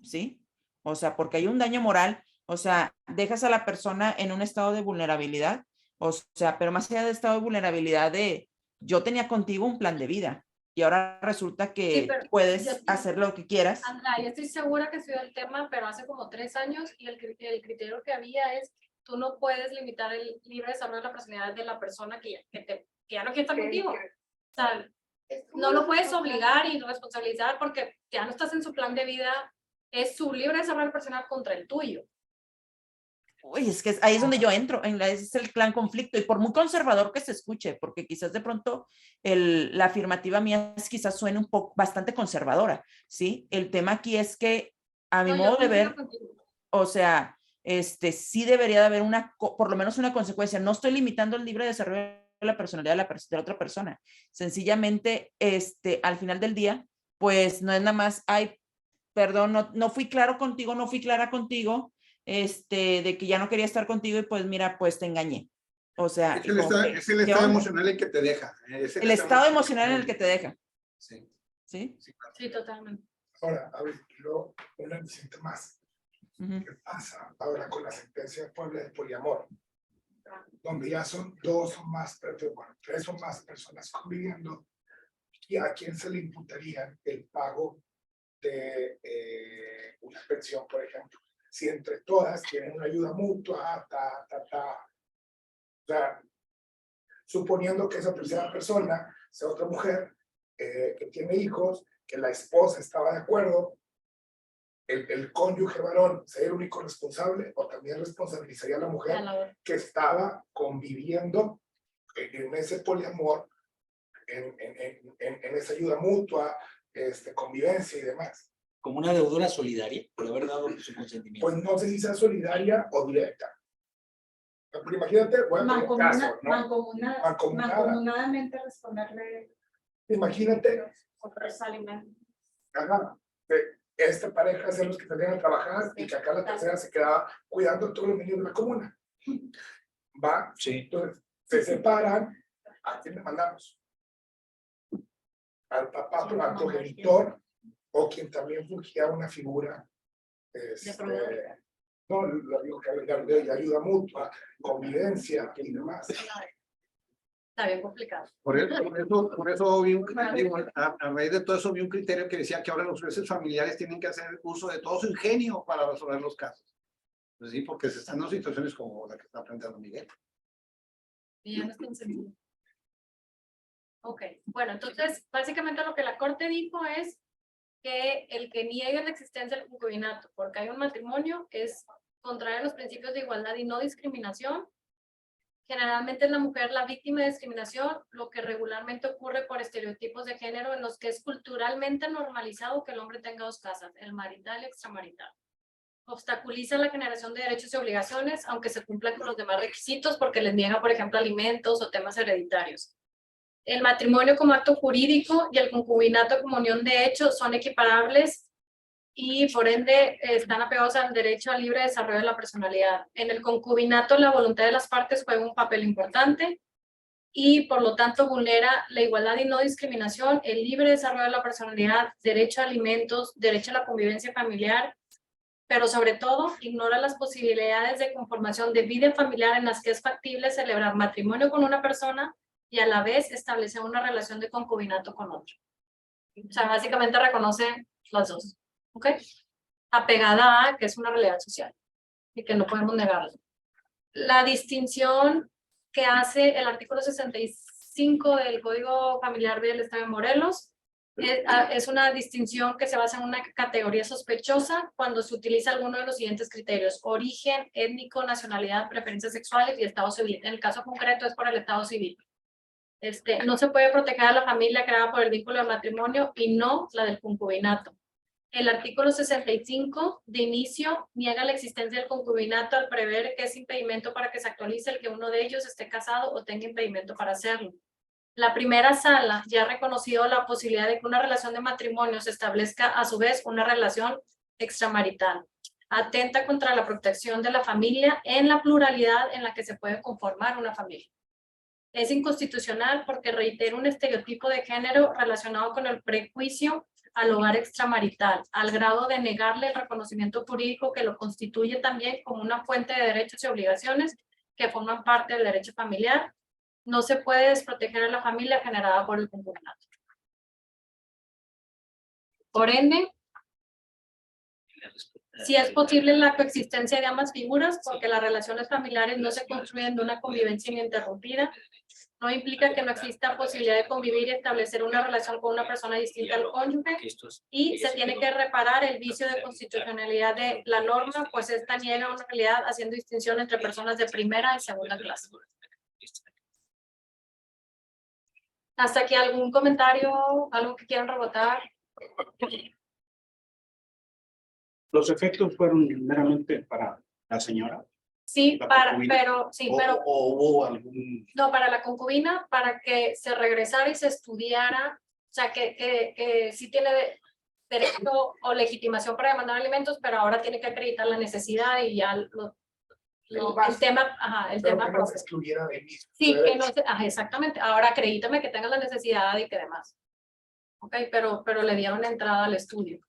S8: ¿sí? O sea, porque hay un daño moral, o sea, dejas a la persona en un estado de vulnerabilidad, o sea, pero más allá de estado de vulnerabilidad yo tenía contigo un plan de vida y ahora resulta que puedes hacer lo que quieras.
S2: Andrea, yo estoy segura que estudió el tema, pero hace como 3 años y el criterio que había es tú no puedes limitar el libre desarrollo de la personalidad de la persona que ya no quiere estar contigo. O sea, no lo puedes obligar y responsabilizar porque ya no estás en su plan de vida, es su libre desarrollo personal contra el tuyo.
S8: Uy, es que ahí es donde yo entro, es el gran conflicto, y por muy conservador que se escuche, porque quizás de pronto la afirmativa mía quizás suene un poco bastante conservadora, ¿sí? El tema aquí es que a mi modo de ver, o sea, sí debería de haber por lo menos una consecuencia. No estoy limitando el libre desarrollo de la personalidad de la otra persona. Sencillamente, al final del día, pues no es nada más, ay, perdón, no fui claro contigo, no fui clara contigo, de que ya no quería estar contigo y pues mira, pues te engañé. O sea,
S3: es el estado emocional en que te deja.
S8: El estado emocional en el que te deja.
S3: Sí.
S8: ¿Sí?
S2: Sí, totalmente.
S4: Ahora, a ver, un antecedente más. ¿Qué pasa ahora con la sentencia de Puebla de poliamor? Donde ya son 2 o más, bueno, 3 o más personas conviviendo, y a quién se le imputaría el pago de una pensión, por ejemplo. Si entre todas tienen una ayuda mutua, o sea, suponiendo que esa tercera persona sea otra mujer que tiene hijos, que la esposa estaba de acuerdo, el cónyuge varón sería el único responsable, o también responsabilizaría a la mujer que estaba conviviendo en ese poliamor, en esa ayuda mutua, convivencia y demás.
S6: Como una deudora solidaria, por haber dado su consentimiento.
S4: Pues no sé si sea solidaria o directa. Pero imagínate, bueno, en caso, ¿no?
S1: Mancomunadamente responderle.
S4: Imagínate.
S2: Otros alimentos.
S4: Ajá. Esta pareja es de los que salían a trabajar y que acá la tercera se quedaba cuidando todos los niños de la comuna. ¿Va?
S6: Sí.
S4: Entonces, se separan. ¿A quién le mandamos? Al papá, al progenitor, o quien también fungía una figura. No, lo digo que de ayuda mutua, convivencia y demás.
S2: Está bien complicado.
S3: Por eso vi digo, a raíz de todo eso vi un criterio que decía que ahora los jueces familiares tienen que hacer uso de todo su ingenio para resolver los casos. Pues sí, porque se están en situaciones como la que está planteando Miguel.
S2: Y ya no está en sentido. Ok, bueno, entonces básicamente lo que la Corte dijo es que el que niegue la existencia del concubinato porque hay un matrimonio es contrario a los principios de igualdad y no discriminación. Generalmente es la mujer la víctima de discriminación, lo que regularmente ocurre por estereotipos de género en los que es culturalmente normalizado que el hombre tenga dos casas, el marital y extramarital. Obstaculiza la generación de derechos y obligaciones, aunque se cumplan con los demás requisitos, porque les niega, por ejemplo, alimentos o temas hereditarios. El matrimonio como acto jurídico y el concubinato como unión de hecho son equiparables y por ende están apegados al derecho al libre desarrollo de la personalidad. En el concubinato la voluntad de las partes juega un papel importante y por lo tanto vulnera la igualdad y no discriminación, el libre desarrollo de la personalidad, derecho a alimentos, derecho a la convivencia familiar, pero sobre todo ignora las posibilidades de conformación de vida familiar en las que es factible celebrar matrimonio con una persona y a la vez establecer una relación de concubinato con otro. O sea, básicamente reconoce las dos. ¿Ok? Apegada a que es una realidad social y que no podemos negarlo. La distinción que hace el artículo 65 del Código Familiar del Estado de Morelos es una distinción que se basa en una categoría sospechosa cuando se utiliza alguno de los siguientes criterios: origen étnico, nacionalidad, preferencias sexuales y estado civil. En el caso concreto es por el estado civil. No se puede proteger a la familia creada por el vínculo de matrimonio y no la del concubinato. El artículo 65 de inicio niega la existencia del concubinato al prever que es impedimento para que se actualice el que uno de ellos esté casado o tenga impedimento para hacerlo. La primera sala ya ha reconocido la posibilidad de que una relación de matrimonio se establezca a su vez una relación extramarital. Atenta contra la protección de la familia en la pluralidad en la que se puede conformar una familia. Es inconstitucional porque reitera un estereotipo de género relacionado con el prejuicio al hogar extramarital, al grado de negarle el reconocimiento jurídico que lo constituye también como una fuente de derechos y obligaciones que forman parte del derecho familiar. No se puede desproteger a la familia generada por el concubinato. Por ende, si es posible la coexistencia de ambas figuras, porque las relaciones familiares no se construyen de una convivencia ininterrumpida, no implica que no exista posibilidad de convivir y establecer una relación con una persona distinta al cónyuge, y se tiene que reparar el vicio de constitucionalidad de la norma, pues esta niega una realidad haciendo distinción entre personas de primera y segunda clase. ¿Hasta aquí algún comentario, algo que quieran rebotar?
S9: Los efectos fueron meramente para la señora.
S2: Sí,
S9: ¿La
S2: pero
S9: concubina? ¿O hubo algún...?
S2: no, para la concubina, para que se regresara y se estudiara, o sea, que sí tiene derecho o legitimación para demandar alimentos, pero ahora tiene que acreditar la necesidad y ya el tema, el
S4: Pero
S2: tema
S4: que no se excluyera de mí.
S2: sí, que no se, exactamente, ahora acredítame que tengas la necesidad y que demás. Ok, pero le dieron entrada al estudio.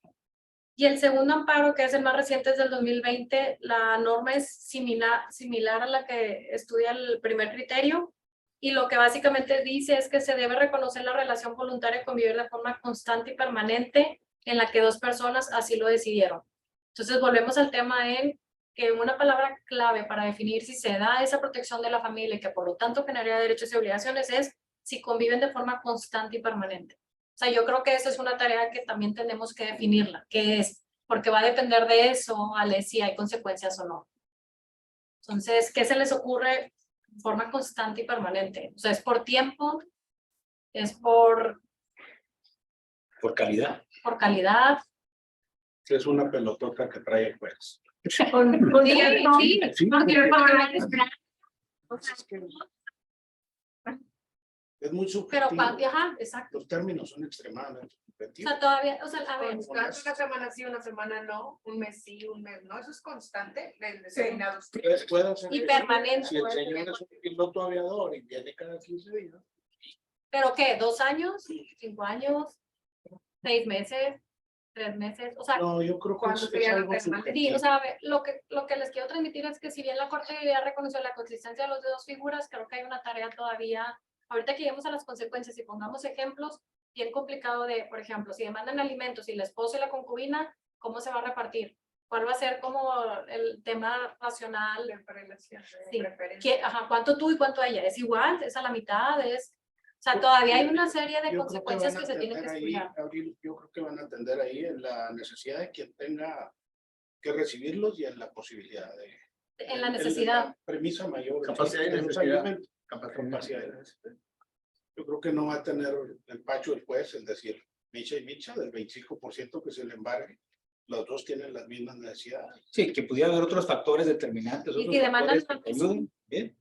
S2: Y el segundo amparo, que es el más reciente, es del 2020, la norma es similar a la que estudia el primer criterio, y lo que básicamente dice es que se debe reconocer la relación voluntaria de convivir de forma constante y permanente en la que dos personas así lo decidieron. Entonces volvemos al tema en que una palabra clave para definir si se da esa protección de la familia y que por lo tanto generaría derechos y obligaciones es si conviven de forma constante y permanente. O sea, yo creo que esa es una tarea que también tenemos que definirla, ¿qué es? Porque va a depender de eso, Ale, si hay consecuencias o no. Entonces, ¿qué se les ocurre de forma constante y permanente? O sea, ¿es por tiempo? ¿Es por
S6: calidad?
S2: Por calidad.
S9: Es una pelotota que trae el juez.
S2: Sí,
S9: Es muy
S2: pero
S9: subjetivo.
S2: ajá, exacto.
S9: Los términos son extremadamente
S2: O
S9: subjetivos.
S2: sea, todavía, o sea, a ver,
S5: Una semana sí, una semana no, un mes sí, un mes no, eso es constante, el determinado.
S9: Puede ser
S2: y
S9: que
S2: permanente.
S9: si el señor es un piloto aviador y viene cada 15 días.
S2: ¿Pero qué? 2 años? 5 años? 6 meses? 3 meses? O sea,
S9: No, yo creo que
S5: ¿cuándo
S9: es
S5: sería
S9: algo
S5: lo permanente?
S2: sí,
S9: subjetivo.
S2: o sea, a ver, lo que les quiero transmitir es que si bien la Corte ya reconoció la consistencia de las dos figuras, creo que hay una tarea todavía ahorita que lleguemos a las consecuencias y pongamos ejemplos, bien complicado de, por ejemplo, si demandan alimentos y la esposa y la concubina, ¿cómo se va a repartir? ¿Cuál va a ser como el tema racional? Sí. Ajá, ¿cuánto tú y cuánto ella? ¿Es igual? ¿Es a la mitad? ¿Es...? O sea, todavía hay una serie de
S9: Yo creo
S2: consecuencias
S9: van
S2: que
S9: a
S2: se tienen que
S9: atender ahí,
S2: estudiar.
S9: Abril, yo creo que van a atender ahí en la necesidad de quien tenga que recibirlos y en la posibilidad de...
S2: En la necesidad.
S9: La premisa mayor.
S3: Capacidad y
S9: de los
S3: necesidad.
S9: alimentos. Capacidad y necesidad. Yo creo que no va a tener el pacho el juez en decir micha y micha del 25% que se le embargue. Los dos tienen las mismas necesidades.
S6: Sí, que pudiera haber otros factores determinantes.
S2: Y
S6: otros
S2: si demandan
S6: factores que ayuden. Bien.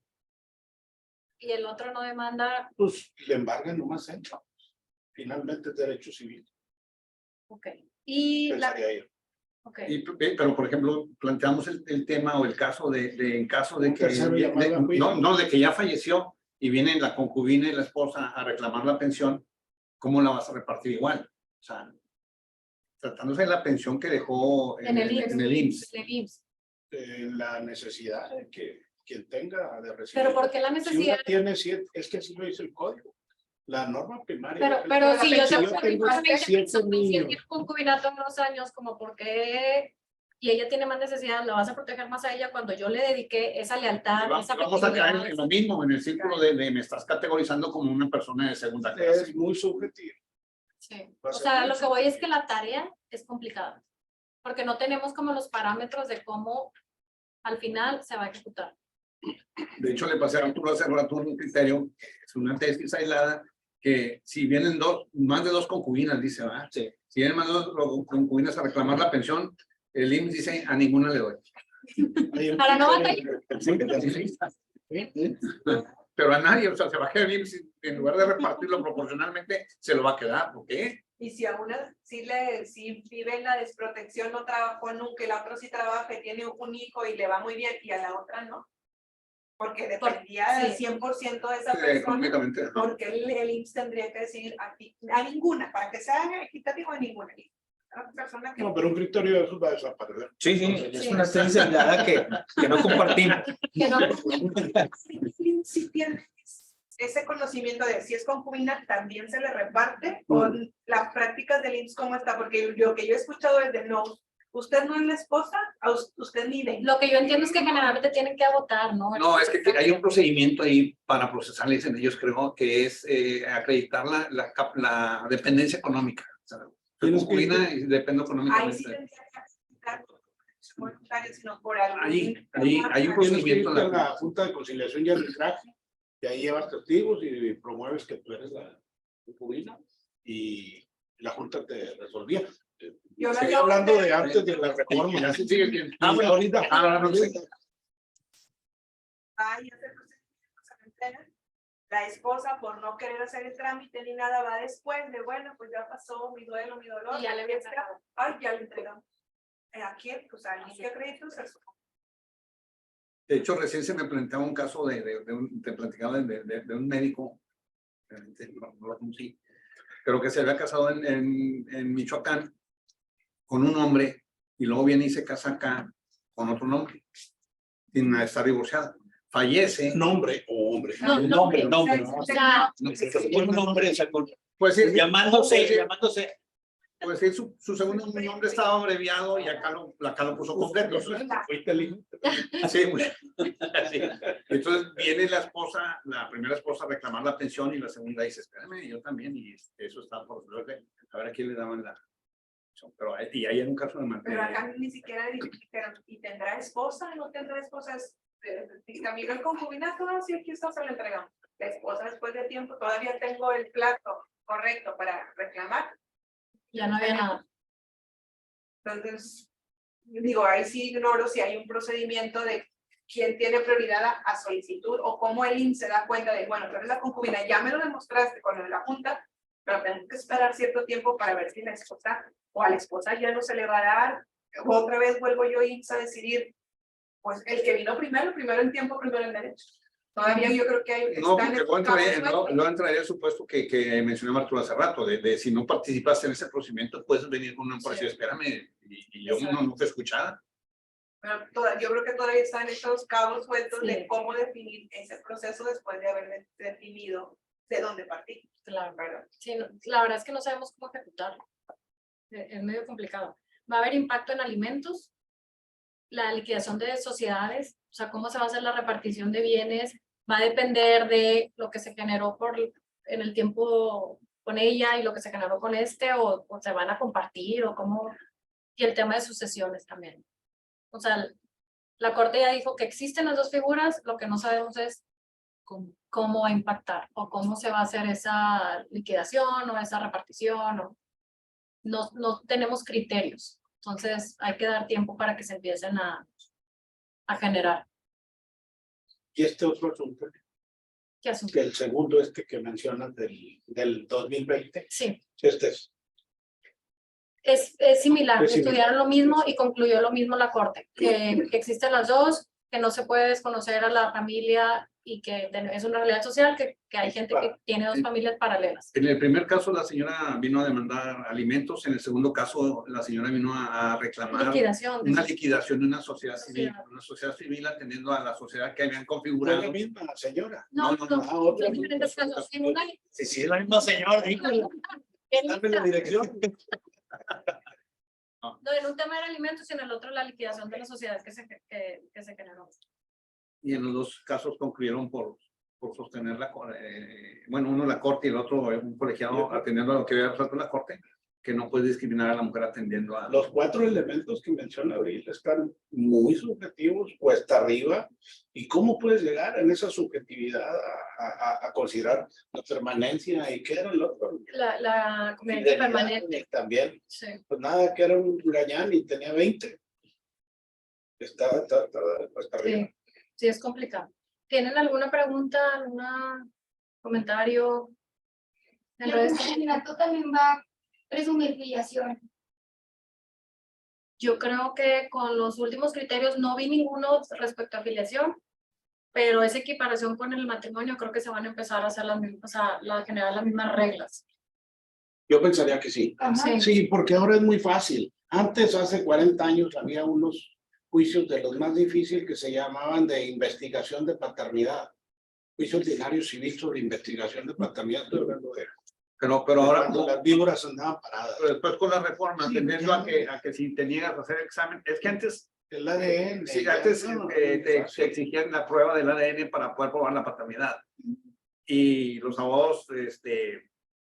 S2: Y el otro no demanda.
S9: Pues le embargan nomás él. Finalmente es derecho civil.
S2: Ok. Y la.
S9: Pensaría yo.
S2: Okay.
S3: Pero, por ejemplo, planteamos el tema o el caso en caso de
S9: Un
S3: que,
S9: tercero llamado a juicio.
S3: de que ya falleció y vienen la concubina y la esposa a reclamar la pensión, ¿cómo la vas a repartir igual? O sea, tratándose de la pensión que dejó en el IMSS.
S2: En el IMSS.
S9: La necesidad de que quien tenga de recibir.
S2: Pero ¿por qué la
S9: Si
S2: necesidad?
S9: uno tiene 7, es que así lo dice el código. La norma primaria.
S2: Pero si yo
S9: tengo
S2: tengo
S9: 7 niños.
S2: concubinato en unos años, como porque y ella tiene más necesidad, la vas a proteger más a ella cuando yo le dediqué esa lealtad, esa
S3: Vamos a caer
S2: afectividad.
S3: en lo mismo, en el círculo de me estás categorizando como una persona de segunda clase.
S9: Es muy subjetivo.
S2: Sí. O sea, lo que voy es que la tarea es complicada, porque no tenemos como los parámetros de cómo al final se va a ejecutar.
S3: De hecho, le pasé a Arturo hace rato un criterio, es una tesis aislada, que si vienen más de 2 concubinas, dice, ¿verdad?
S6: Sí.
S3: Si vienen más de 2 concubinas a reclamar la pensión, el IMSS dice, a ninguna le doy.
S2: Para no batallar.
S3: Pero a nadie, o sea, se va a quedar el IMSS, en lugar de repartirlo proporcionalmente, se lo va a quedar. ¿Por qué?
S5: Y si a una si vive en la desprotección, no trabajó nunca, y la otra sí trabaja y tiene un hijo y le va muy bien, y a la otra no. Porque dependía del 100% de esa persona.
S3: Completamente. Ajá.
S5: Porque el IMSS tendría que decir a ninguna, para que sea equitativo, a ninguna. A persona que...
S9: No, pero un criterio de eso va a desaparecer.
S6: Sí, es una tesis aislada que no compartimos.
S2: Que no.
S5: Si tiene ese conocimiento de si es concubina, también se le reparte con las prácticas del IMSS, ¿cómo está? Porque lo que yo he escuchado es de no, usted no es la esposa, usted ni ve.
S2: Lo que yo entiendo es que generalmente tienen que votar, ¿no?
S3: No, es que hay un procedimiento ahí para procesar, dicen ellos, creo, que es acreditar la dependencia económica. O sea, soy concubina y dependo
S5: Ahí sí
S3: económicamente.
S5: tendría que acreditar voluntario, sino por algo.
S3: Ahí hay un
S9: Tienes que ir
S3: procedimiento.
S9: a la Junta de Conciliación y Arbitraje, y ahí llevas testigos y promueves que tú eres la concubina, y la Junta te resolvía.
S5: Yo
S9: Estoy
S5: la-
S9: hablando de antes de la reforma.
S3: Bueno,
S9: Ahorita.
S3: no sé.
S5: Ahí hace el procedimiento, se le entrega. La esposa, por no querer hacer el trámite ni nada, va después de, bueno, pues ya pasó mi duelo, mi dolor.
S2: Y ya le había entregado.
S5: Ay, ya le entregamos. ¿A quién? Pues a alguien que acredite ser su.
S3: De hecho, recién se me planteaba un caso te platicaba de un médico, realmente no lo conocí, pero que se había casado en Michoacán con un hombre y luego viene y se casa acá con otro hombre, sin estar divorciada. Fallece.
S9: Nombre o hombre.
S2: No,
S6: Nombre.
S2: O sea,
S6: Un nombre, o sea,
S3: Pues sí,
S6: llamándose.
S3: pues sí, su segundo nombre estaba abreviado y acá lo puso completo.
S9: Fuiste lindo.
S3: Sí, sí. Entonces viene la primera esposa a reclamar la pensión y la segunda dice, espérame, yo también, y eso está por resolver. A ver a quién le daban la pensión. Pero y ahí en un caso de
S5: Pero acá ni siquiera dijeron, ¿y tendrá esposa? ¿No tendrá esposa? Camino el concubinato, así aquí está, se lo entregamos. La esposa, después de tiempo, todavía tengo el plazo correcto para reclamar.
S2: ya no había nada.
S5: Entonces, digo, ahí sí ignoro si hay un procedimiento de quién tiene prioridad a solicitud o cómo el IMSS se da cuenta de, bueno, tú eres la concubina, ya me lo demostraste con la junta, pero tengo que esperar cierto tiempo para ver si la esposa o a la esposa ya no se le va a dar. Otra vez vuelvo yo IMSS a decidir, pues el que vino primero en tiempo, primero en derecho. Todavía yo creo que hay...
S3: No, porque luego entraría el supuesto que mencionaba Arturo hace rato, de si no participaste en ese procedimiento, puedes venir con una precio, espérame, y yo no te escuchaba.
S5: Pero yo creo que todavía están estos cabos sueltos
S2: Sí.
S5: de cómo definir ese proceso después de haber definido de dónde partir.
S2: Claro, sí, la verdad es que no sabemos cómo ejecutarlo. Es medio complicado. Va a haber impacto en alimentos, la liquidación de sociedades, o sea, cómo se va a hacer la repartición de bienes, va a depender de lo que se generó en el tiempo con ella y lo que se generó con o se van a compartir, o cómo, y el tema de sucesiones también. O sea, la Corte ya dijo que existen las dos figuras, lo que no sabemos es cómo va a impactar, o cómo se va a hacer esa liquidación, o esa repartición, o no tenemos criterios. Entonces hay que dar tiempo para que se empiecen a generar.
S9: Y este otro asunto,
S2: ¿Qué asunto?
S9: que el segundo que mencionas del 2020,
S2: Sí,
S9: este es.
S2: es similar.
S9: Es similar.
S2: Estudiaron lo mismo y concluyó lo mismo la Corte, que existen las dos, que no se puede desconocer a la familia y que es una realidad social, que hay gente que tiene dos familias paralelas.
S3: En el primer caso, la señora vino a demandar alimentos. En el segundo caso, la señora vino a reclamar
S2: Liquidación.
S3: una liquidación de una sociedad civil, atendiendo a la sociedad que habían configurado.
S9: ¿Fue la misma señora?
S2: No,
S9: otra.
S2: son diferentes casos. En una,
S9: Sí, es la misma señora, híjole. Dame la dirección.
S2: no, en un tema era alimentos y en el otro la liquidación de las sociedades que se generó.
S3: Y en los dos casos concluyeron por sostener bueno, uno la Corte y el otro un colegiado atendiendo a lo que había resuelto la Corte, que no puede discriminar a la mujer atendiendo a...
S9: Los 4 elementos que menciona Abril están muy subjetivos, cuesta arriba. ¿Y cómo puedes llegar en esa subjetividad a considerar la permanencia? ¿Y qué era el otro?
S2: La convivencia permanente.
S9: También.
S2: Sí.
S9: Pues nada, que era un gañán y tenía 20. Está cuesta arriba.
S2: Sí, es complicado. ¿Tienen alguna pregunta, algún comentario?
S7: El asesinato también va a presumir filiación.
S2: Yo creo que con los últimos criterios no vi ninguno respecto a afiliación, pero esa equiparación con el matrimonio creo que se van a empezar a hacer las mismas, o sea, generar las mismas reglas.
S9: Yo pensaría que sí.
S2: Sí.
S9: Sí, porque ahora es muy fácil. Antes, hace 40 años, había unos juicios de los más difíciles que se llamaban de investigación de paternidad. Juicio ordinario civil sobre investigación de paternidad. Estoy hablando de
S3: Pero ahora,
S9: cuando las víboras andaban paradas.
S3: pero después con la reforma,
S9: Sí,
S3: tendiendo
S9: ya.
S3: a que si te niegas a hacer examen, es que antes,
S9: El ADN.
S3: sí,
S9: ya,
S3: antes
S9: no,
S3: te exigían la prueba del ADN para poder probar la paternidad. Y los abogados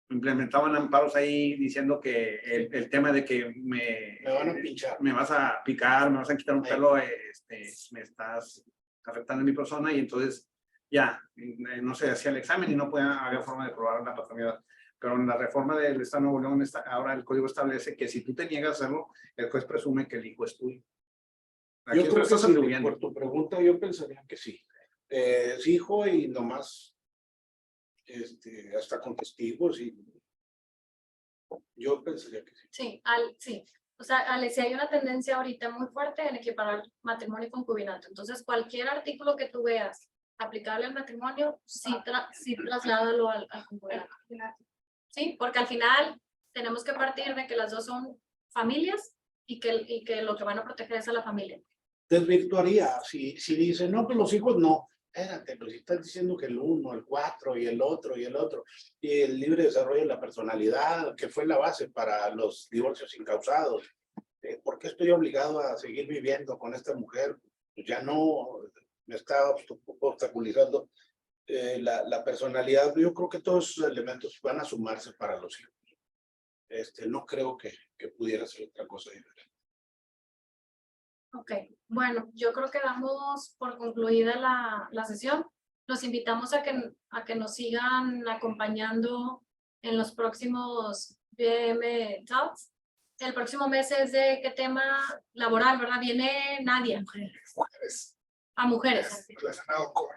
S3: implementaban amparos ahí diciendo que el tema de que
S9: me van a pinchar.
S3: me vas a picar, me vas a quitar un pelo, me estás afectando a mi persona, y entonces ya no se hacía el examen y no había forma de probar la paternidad. Pero en la reforma del Estado de Nuevo León, ahora el código establece que si tú te niegas a hacerlo, el juez presume que el hijo es tuyo. Aquí
S9: Yo creo que
S3: estás
S9: sí,
S3: atribuyendo.
S9: por tu pregunta, yo pensaría que sí. Es hijo y nomás, hasta con testigos, y yo pensaría que sí.
S2: Sí, sí. O sea, si hay una tendencia ahorita muy fuerte en equiparar matrimonio y concubinato. Entonces, cualquier artículo que tú veas aplicable al matrimonio, sí trasládalo al concubinato. Sí, porque al final tenemos que partir de que las dos son familias y que lo que van a proteger es a la familia.
S9: Desvirtuaría, si dicen, no, pues los hijos no. Espérate, pues si estás diciendo que el 1, el 4 y el otro, y el libre desarrollo de la personalidad, que fue la base para los divorcios incausados. ¿Por qué estoy obligado a seguir viviendo con esta mujer? Pues ya no me está obstaculizando la personalidad. Yo creo que todos esos elementos van a sumarse para los hijos. No creo que pudiera ser otra cosa diferente.
S2: Ok, bueno, yo creo que damos por concluida la sesión. Los invitamos a que nos sigan acompañando en los próximos BM Talks. El próximo mes es de qué tema laboral, ¿verdad? Viene Nadia.
S4: Mujeres.
S2: A mujeres.
S4: Relacionado con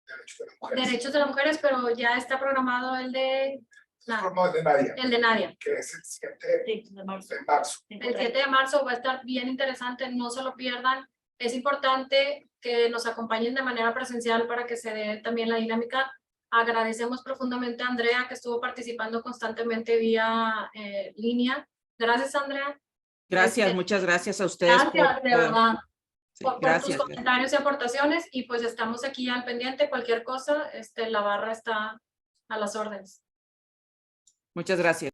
S4: derechos de las mujeres.
S2: Derechos de las mujeres, pero ya está programado el de
S4: Nadia.
S2: El de Nadia.
S4: Que es el 7 de marzo.
S2: El 7 de marzo va a estar bien interesante, no se lo pierdan. Es importante que nos acompañen de manera presencial para que se dé también la dinámica. Agradecemos profundamente a Andrea, que estuvo participando constantemente vía línea. Gracias, Andrea.
S8: Gracias, muchas gracias a ustedes.
S2: Gracias, de verdad.
S8: Sí,
S2: por
S8: gracias.
S2: tus comentarios y aportaciones, y pues estamos aquí al pendiente. Cualquier cosa, la barra está A las órdenes.
S8: Muchas gracias.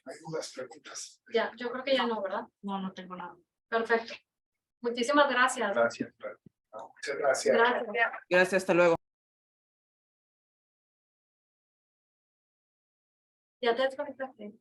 S4: ¿Hay dudas, preguntas?
S2: Ya, yo creo que ya no, ¿verdad?
S1: No, no tengo nada.
S2: Perfecto. Muchísimas gracias.
S3: Gracias.
S4: Muchas gracias.
S2: Gracias.
S8: Gracias, hasta luego.
S2: Ya te desconectaste.